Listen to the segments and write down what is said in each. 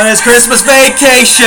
It's Christmas vacation!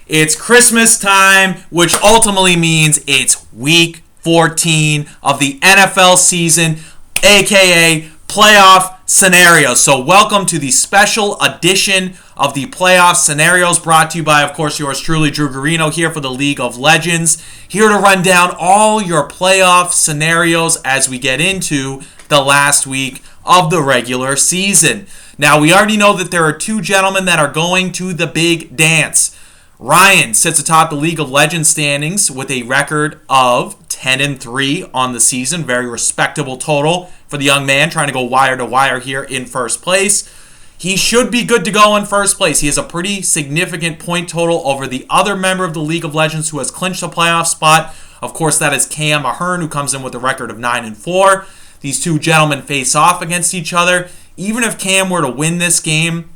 It's Christmas time, which ultimately means it's week 14 of the NFL season, aka playoff scenarios. So welcome to the special edition of the playoff scenarios, brought to you by, of course, yours truly, Drew Garino, here for the League of Legends, here to run down all your playoff scenarios as we get into the last week of the regular season. Now, we already know that there are two gentlemen that are going to the big dance. Ryan sits atop the League of Legends standings with a record of 10-3 on the season. Very respectable total for the young man trying to go wire to wire here in first place. He should be good to go in first place. He has a pretty significant point total over the other member of the League of Legends who has clinched a playoff spot. Of course, that is Cam Ahern, who comes in with a record of 9-4. These two gentlemen face off against each other. Even if Cam were to win this game,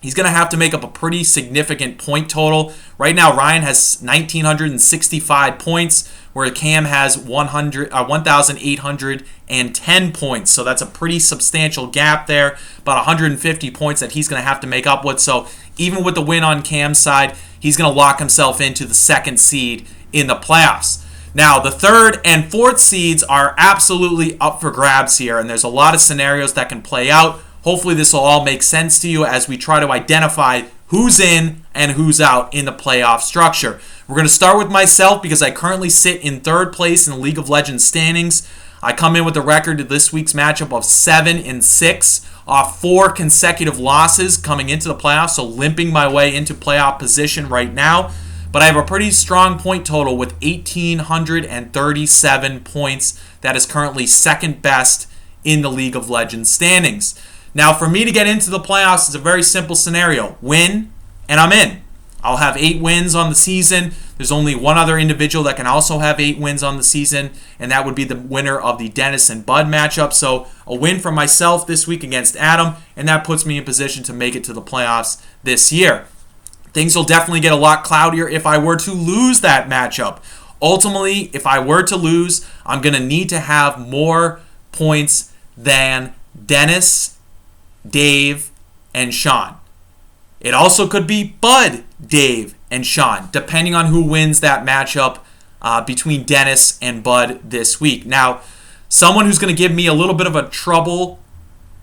he's going to have to make up a pretty significant point total. Right now, Ryan has 1,965 points, where Cam has 1,810 points. So that's a pretty substantial gap there, about 150 points that he's going to have to make up with. So even with the win on Cam's side, he's going to lock himself into the second seed in the playoffs. Now, the third and fourth seeds are absolutely up for grabs here, and there's a lot of scenarios that can play out. Hopefully, this will all make sense to you as we try to identify who's in and who's out in the playoff structure. We're going to start with myself because I currently sit in third place in the League of Legends standings. I come in with a record of this week's matchup of 7-6 off 4 consecutive losses coming into the playoffs, so limping my way into playoff position right now. But I have a pretty strong point total with 1,837 points. That is currently second best in the League of Legends standings. Now, for me to get into the playoffs, it's a very simple scenario. Win, and I'm in. I'll have 8 wins on the season. There's only one other individual that can also have 8 wins on the season, and that would be the winner of the Dennis and Bud matchup. So a win for myself this week against Adam, and that puts me in position to make it to the playoffs this year. Things will definitely get a lot cloudier if I were to lose that matchup. Ultimately, if I were to lose, I'm going to need to have more points than Dennis, Dave, and Sean. It also could be Bud, Dave, and Sean, depending on who wins that matchup between Dennis and Bud this week. Now, someone who's going to give me a little bit of a trouble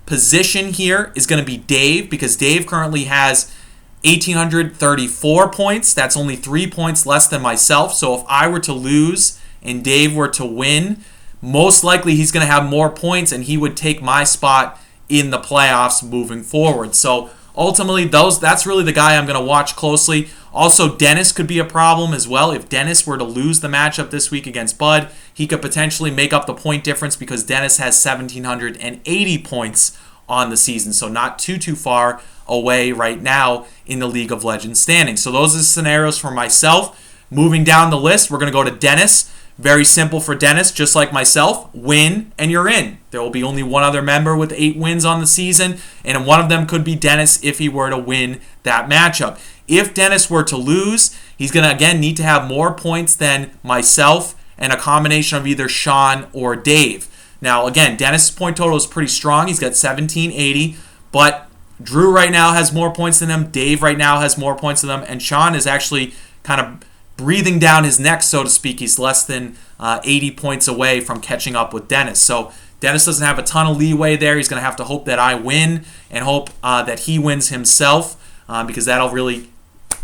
position here is going to be Dave, because Dave currently has 1,834 points. That's only 3 points less than myself. So if I were to lose and Dave were to win, most likely he's going to have more points and he would take my spot in the playoffs moving forward. So ultimately, that's really the guy I'm going to watch closely. Also, Dennis could be a problem as well. If Dennis were to lose the matchup this week against Bud, he could potentially make up the point difference because Dennis has 1,780 points on the season. So not too far away right now in the League of Legends standings. So those are the scenarios for myself. Moving down the list, we're going to go to Dennis. Very simple for Dennis, just like myself. Win, and you're in. There will be only one other member with 8 wins on the season, and one of them could be Dennis if he were to win that matchup. If Dennis were to lose, he's going to, again, need to have more points than myself and a combination of either Sean or Dave. Now, again, Dennis' point total is pretty strong. He's got 1,780, but Drew right now has more points than him. Dave right now has more points than him. And Sean is actually kind of breathing down his neck, so to speak. He's less than 80 points away from catching up with Dennis. So Dennis doesn't have a ton of leeway there. He's going to have to hope that I win and hope that he wins himself because that'll really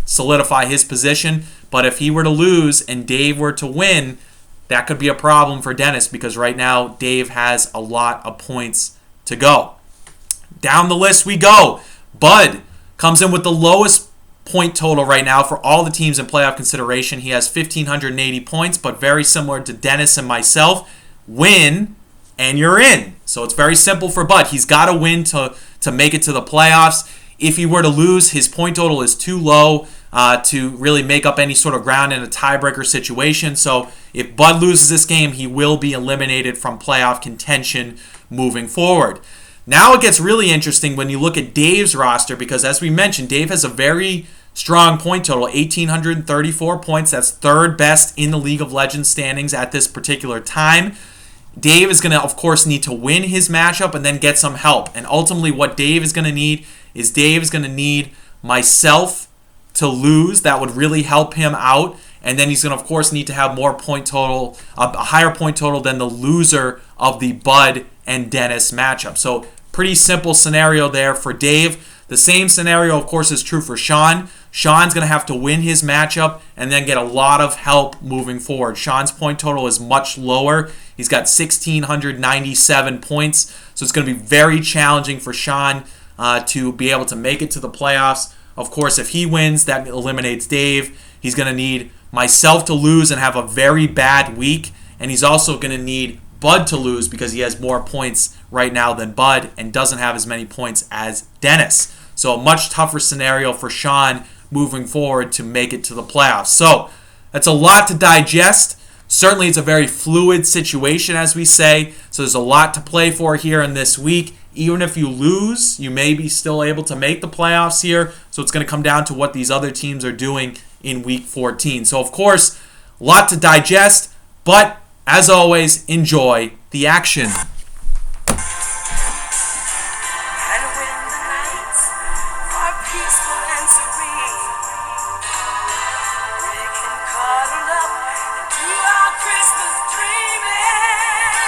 solidify his position. But if he were to lose and Dave were to win, that could be a problem for Dennis because right now Dave has a lot of points to go. Down the list we go. Bud comes in with the lowest point total right now for all the teams in playoff consideration. He has 1,580 points, but very similar to Dennis and myself. Win, and you're in. So it's very simple for Bud. He's got to win to make it to the playoffs. If he were to lose, his point total is too low to really make up any sort of ground in a tiebreaker situation. So if Bud loses this game, he will be eliminated from playoff contention moving forward. Now it gets really interesting when you look at Dave's roster because, as we mentioned, Dave has a very strong point total, 1,834 points. That's third best in the League of Legends standings at this particular time. Dave is going to, of course, need to win his matchup and then get some help. And ultimately what Dave is going to need is myself to lose. That would really help him out. And then he's going to, of course, need to have more point total, a higher point total than the loser of the Bud and Dennis matchup. So pretty simple scenario there for Dave. The same scenario, of course, is true for Sean. Sean's going to have to win his matchup and then get a lot of help moving forward. Sean's point total is much lower. He's got 1,697 points. So it's going to be very challenging for Sean to be able to make it to the playoffs. Of course, if he wins, that eliminates Dave. He's going to need myself to lose and have a very bad week. And he's also going to need Bud to lose because he has more points right now than Bud and doesn't have as many points as Dennis. So a much tougher scenario for Sean moving forward to make it to the playoffs. So that's a lot to digest. Certainly it's a very fluid situation, as we say. So there's a lot to play for here in this week. Even if you lose, you may be still able to make the playoffs here. So it's going to come down to what these other teams are doing in Week 14. So, of course, a lot to digest. But, as always, enjoy the action.